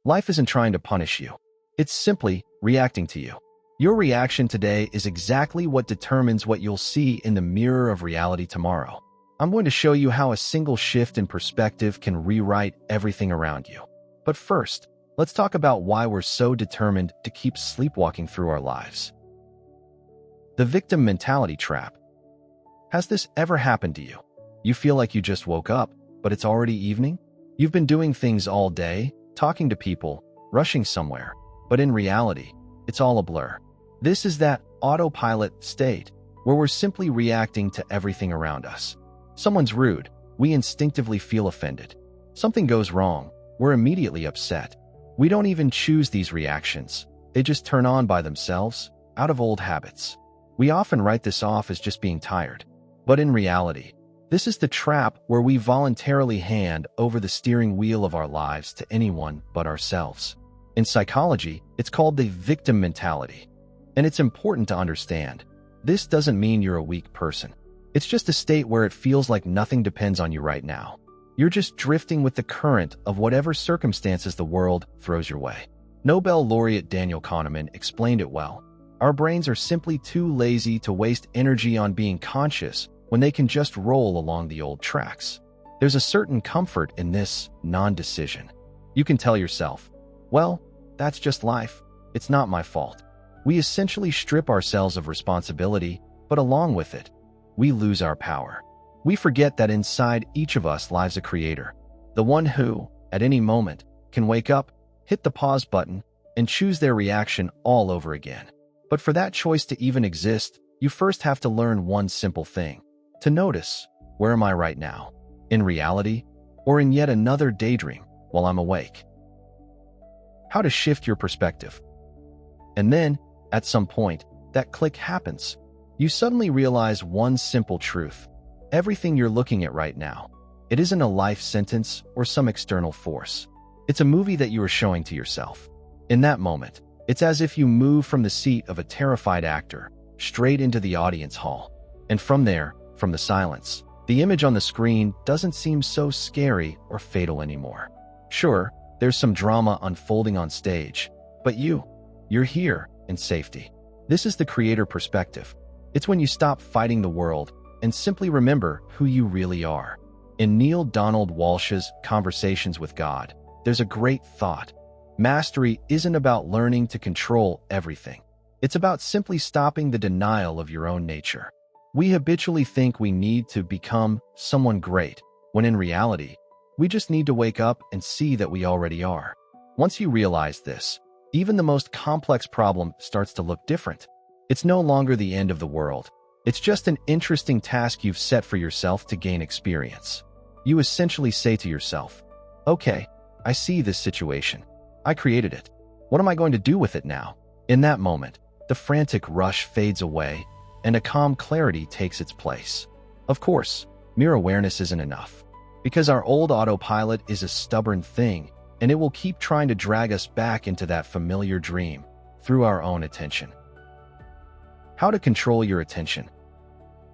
Life isn't trying to punish you. It's simply reacting to you. Your reaction today is exactly what determines what you'll see in the mirror of reality tomorrow. I'm going to show you how a single shift in perspective can rewrite everything around you. But first, let's talk about why we're so determined to keep sleepwalking through our lives. The victim mentality trap. Has this ever happened to you? You feel like you just woke up, but it's already evening? You've been doing things all day, talking to people, rushing somewhere, but in reality, it's all a blur. This is that autopilot state where we're simply reacting to everything around us. Someone's rude, we instinctively feel offended. Something goes wrong, we're immediately upset. We don't even choose these reactions. They just turn on by themselves, out of old habits. We often write this off as just being tired. But in reality, this is the trap where we voluntarily hand over the steering wheel of our lives to anyone but ourselves. In psychology, it's called the victim mentality. And it's important to understand, this doesn't mean you're a weak person. It's just a state where it feels like nothing depends on you right now. You're just drifting with the current of whatever circumstances the world throws your way. Nobel laureate Daniel Kahneman explained it well. Our brains are simply too lazy to waste energy on being conscious when they can just roll along the old tracks. There's a certain comfort in this non-decision. You can tell yourself, well, that's just life. It's not my fault. We essentially strip ourselves of responsibility, but along with it, we lose our power. We forget that inside each of us lies a creator, the one who, at any moment, can wake up, hit the pause button, and choose their reaction all over again. But for that choice to even exist, you first have to learn one simple thing. To notice, where am I right now? In reality, or in yet another daydream while I'm awake? How to shift your perspective. And then, at some point, that click happens. You suddenly realize one simple truth. Everything you're looking at right now, it isn't a life sentence or some external force. It's a movie that you are showing to yourself. In that moment, it's as if you move from the seat of a terrified actor straight into the audience hall. And from there, from the silence, the image on the screen doesn't seem so scary or fatal anymore. Sure, there's some drama unfolding on stage, but you're here in safety. This is the creator perspective. It's when you stop fighting the world and simply remember who you really are. In Neil Donald Walsh's Conversations with God, there's a great thought. Mastery isn't about learning to control everything. It's about simply stopping the denial of your own nature. We habitually think we need to become someone great, when in reality, we just need to wake up and see that we already are. Once you realize this, even the most complex problem starts to look different. It's no longer the end of the world. It's just an interesting task you've set for yourself to gain experience. You essentially say to yourself, okay, I see this situation. I created it. What am I going to do with it now? In that moment, the frantic rush fades away and a calm clarity takes its place. Of course, mere awareness isn't enough, because our old autopilot is a stubborn thing and it will keep trying to drag us back into that familiar dream through our own attention. How to control your attention.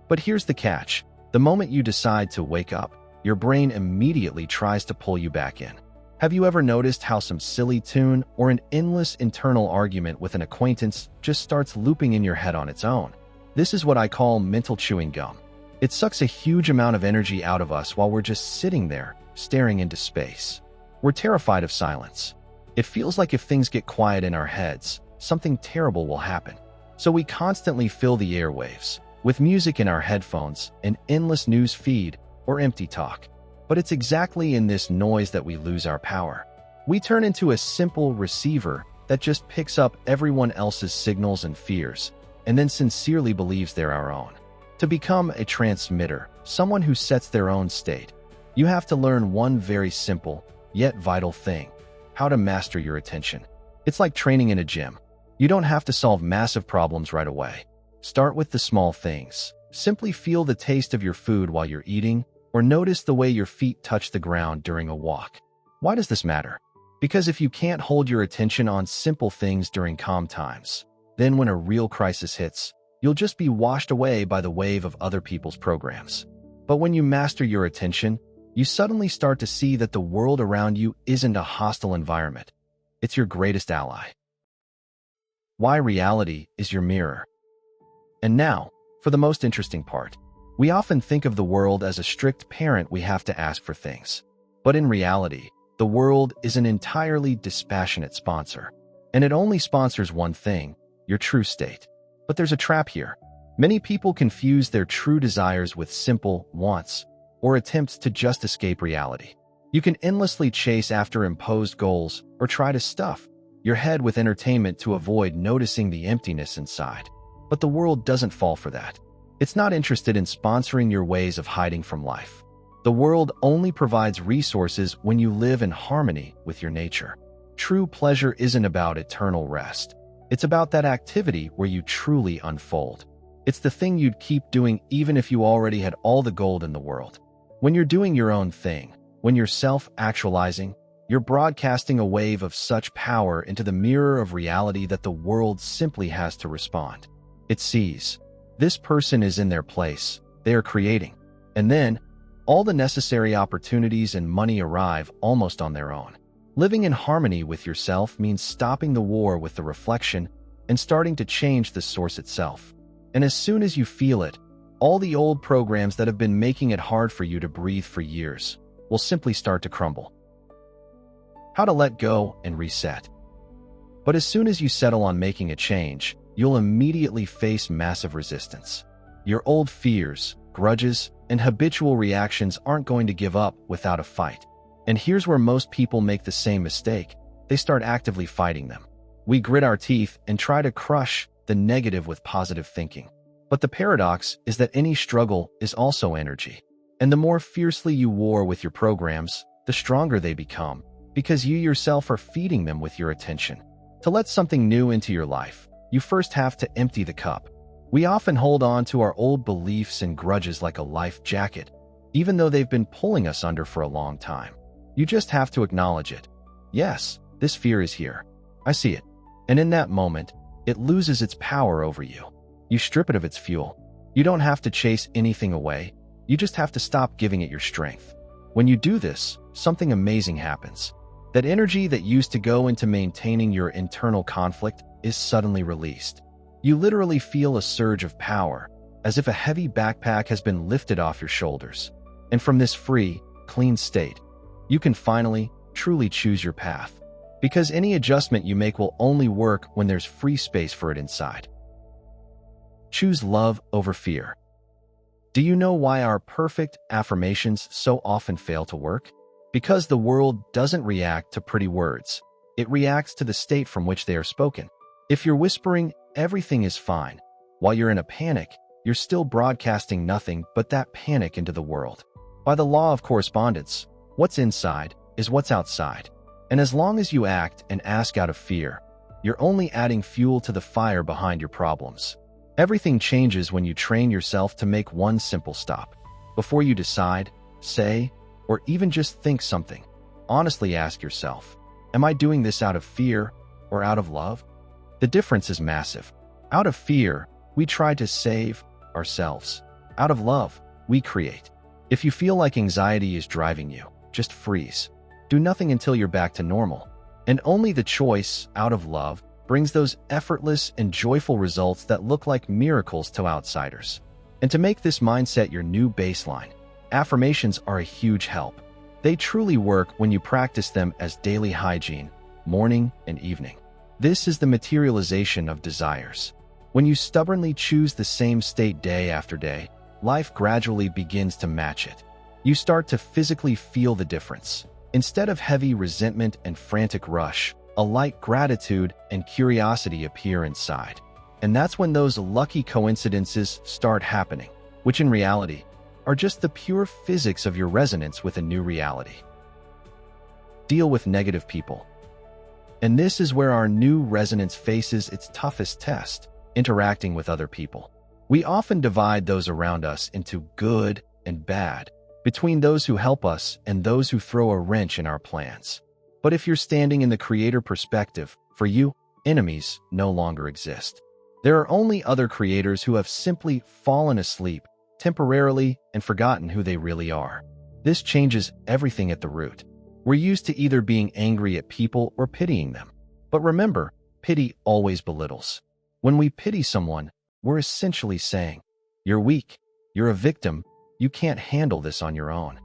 But here's the catch. The moment you decide to wake up, your brain immediately tries to pull you back in. Have you ever noticed how some silly tune or an endless internal argument with an acquaintance just starts looping in your head on its own? This is what I call mental chewing gum. It sucks a huge amount of energy out of us while we're just sitting there, staring into space. We're terrified of silence. It feels like if things get quiet in our heads, something terrible will happen. So we constantly fill the airwaves with music in our headphones, an endless news feed, or empty talk. But it's exactly in this noise that we lose our power. We turn into a simple receiver that just picks up everyone else's signals and fears, and then sincerely believes they're our own. To become a transmitter, someone who sets their own state, you have to learn one very simple, yet vital thing: how to master your attention. It's like training in a gym. You don't have to solve massive problems right away. Start with the small things. Simply feel the taste of your food while you're eating, or notice the way your feet touch the ground during a walk. Why does this matter? Because if you can't hold your attention on simple things during calm times, then when a real crisis hits, you'll just be washed away by the wave of other people's programs. But when you master your attention, you suddenly start to see that the world around you isn't a hostile environment. It's your greatest ally. Why reality is your mirror. And now, for the most interesting part. We often think of the world as a strict parent we have to ask for things. But in reality, the world is an entirely dispassionate sponsor. And it only sponsors one thing, your true state. But there's a trap here. Many people confuse their true desires with simple wants or attempts to just escape reality. You can endlessly chase after imposed goals or try to stuff your head with entertainment to avoid noticing the emptiness inside. But the world doesn't fall for that. It's not interested in sponsoring your ways of hiding from life. The world only provides resources when you live in harmony with your nature. True pleasure isn't about eternal rest. It's about that activity where you truly unfold. It's the thing you'd keep doing even if you already had all the gold in the world. When you're doing your own thing, when you're self-actualizing, you're broadcasting a wave of such power into the mirror of reality that the world simply has to respond. It sees, this person is in their place, they are creating, and then all the necessary opportunities and money arrive almost on their own. Living in harmony with yourself means stopping the war with the reflection and starting to change the source itself. And as soon as you feel it, all the old programs that have been making it hard for you to breathe for years will simply start to crumble. How to let go and reset. But as soon as you settle on making a change, you'll immediately face massive resistance. Your old fears, grudges, and habitual reactions aren't going to give up without a fight. And here's where most people make the same mistake. They start actively fighting them. We grit our teeth and try to crush the negative with positive thinking. But the paradox is that any struggle is also energy. And the more fiercely you war with your programs, the stronger they become, because you yourself are feeding them with your attention. To let something new into your life, you first have to empty the cup. We often hold on to our old beliefs and grudges like a life jacket, even though they've been pulling us under for a long time. You just have to acknowledge it. Yes, this fear is here. I see it. And in that moment, it loses its power over you. You strip it of its fuel. You don't have to chase anything away. You just have to stop giving it your strength. When you do this, something amazing happens. That energy that used to go into maintaining your internal conflict is suddenly released. You literally feel a surge of power, as if a heavy backpack has been lifted off your shoulders. And from this free, clean state, you can finally, truly choose your path. Because any adjustment you make will only work when there's free space for it inside. Choose love over fear. Do you know why our perfect affirmations so often fail to work? Because the world doesn't react to pretty words. It reacts to the state from which they are spoken. If you're whispering, everything is fine, while you're in a panic, you're still broadcasting nothing but that panic into the world. By the law of correspondence, what's inside is what's outside. And as long as you act and ask out of fear, you're only adding fuel to the fire behind your problems. Everything changes when you train yourself to make one simple stop. Before you decide, say, or even just think something, honestly ask yourself, am I doing this out of fear or out of love? The difference is massive. Out of fear, we try to save ourselves. Out of love, we create. If you feel like anxiety is driving you, just freeze. Do nothing until you're back to normal. And only the choice, out of love, brings those effortless and joyful results that look like miracles to outsiders. And to make this mindset your new baseline, affirmations are a huge help. They truly work when you practice them as daily hygiene, morning and evening. This is the materialization of desires. When you stubbornly choose the same state day after day, life gradually begins to match it. You start to physically feel the difference. Instead of heavy resentment and frantic rush, a light gratitude and curiosity appear inside. And that's when those lucky coincidences start happening, which in reality are just the pure physics of your resonance with a new reality. Deal with negative people. And this is where our new resonance faces its toughest test, interacting with other people. We often divide those around us into good and bad, between those who help us and those who throw a wrench in our plans. But if you're standing in the creator perspective, for you, enemies no longer exist. There are only other creators who have simply fallen asleep, temporarily, and forgotten who they really are. This changes everything at the root. We're used to either being angry at people or pitying them. But remember, pity always belittles. When we pity someone, we're essentially saying, "You're weak, you're a victim, you can't handle this on your own."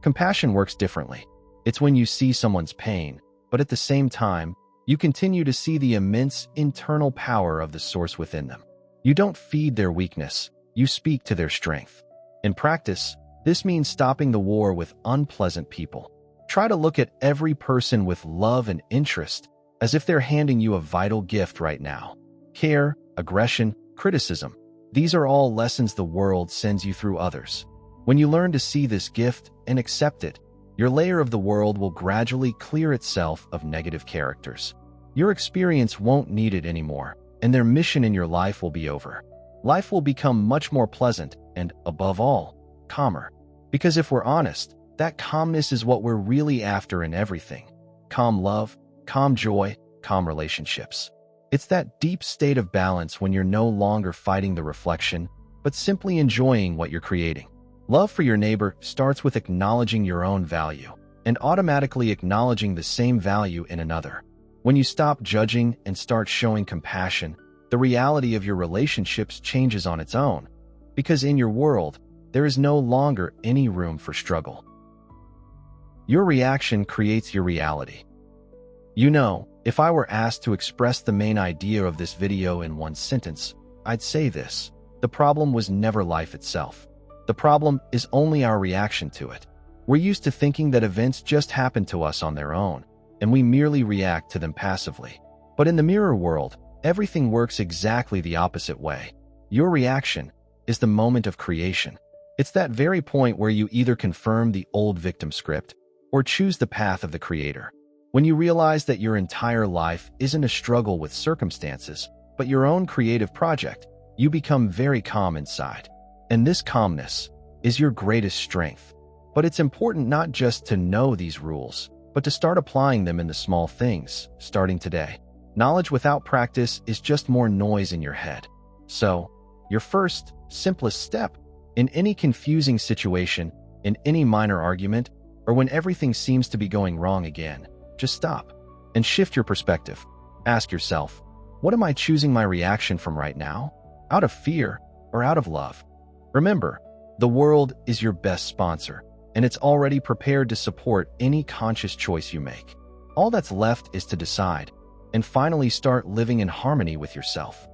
Compassion works differently. It's when you see someone's pain, but at the same time, you continue to see the immense internal power of the source within them. You don't feed their weakness, you speak to their strength. In practice, this means stopping the war with unpleasant people. Try to look at every person with love and interest, as if they're handing you a vital gift right now. Care, aggression, criticism. These are all lessons the world sends you through others. When you learn to see this gift and accept it, your layer of the world will gradually clear itself of negative characters. Your experience won't need it anymore, and their mission in your life will be over. Life will become much more pleasant and, above all, calmer. Because if we're honest, that calmness is what we're really after in everything. Calm love, calm joy, calm relationships. It's that deep state of balance when you're no longer fighting the reflection, but simply enjoying what you're creating. Love for your neighbor starts with acknowledging your own value and automatically acknowledging the same value in another. When you stop judging and start showing compassion, the reality of your relationships changes on its own, because in your world, there is no longer any room for struggle. Your reaction creates your reality. You know, if I were asked to express the main idea of this video in one sentence, I'd say this: the problem was never life itself. The problem is only our reaction to it. We're used to thinking that events just happen to us on their own, and we merely react to them passively. But in the mirror world, everything works exactly the opposite way. Your reaction is the moment of creation. It's that very point where you either confirm the old victim script or choose the path of the creator. When you realize that your entire life isn't a struggle with circumstances, but your own creative project, you become very calm inside. And this calmness is your greatest strength. But it's important not just to know these rules, but to start applying them in the small things, starting today. Knowledge without practice is just more noise in your head. So, your first, simplest step in any confusing situation, in any minor argument, or when everything seems to be going wrong again, just stop and shift your perspective. Ask yourself, what am I choosing my reaction from right now? Out of fear or out of love? Remember, the world is your best sponsor, and it's already prepared to support any conscious choice you make. All that's left is to decide, and finally start living in harmony with yourself.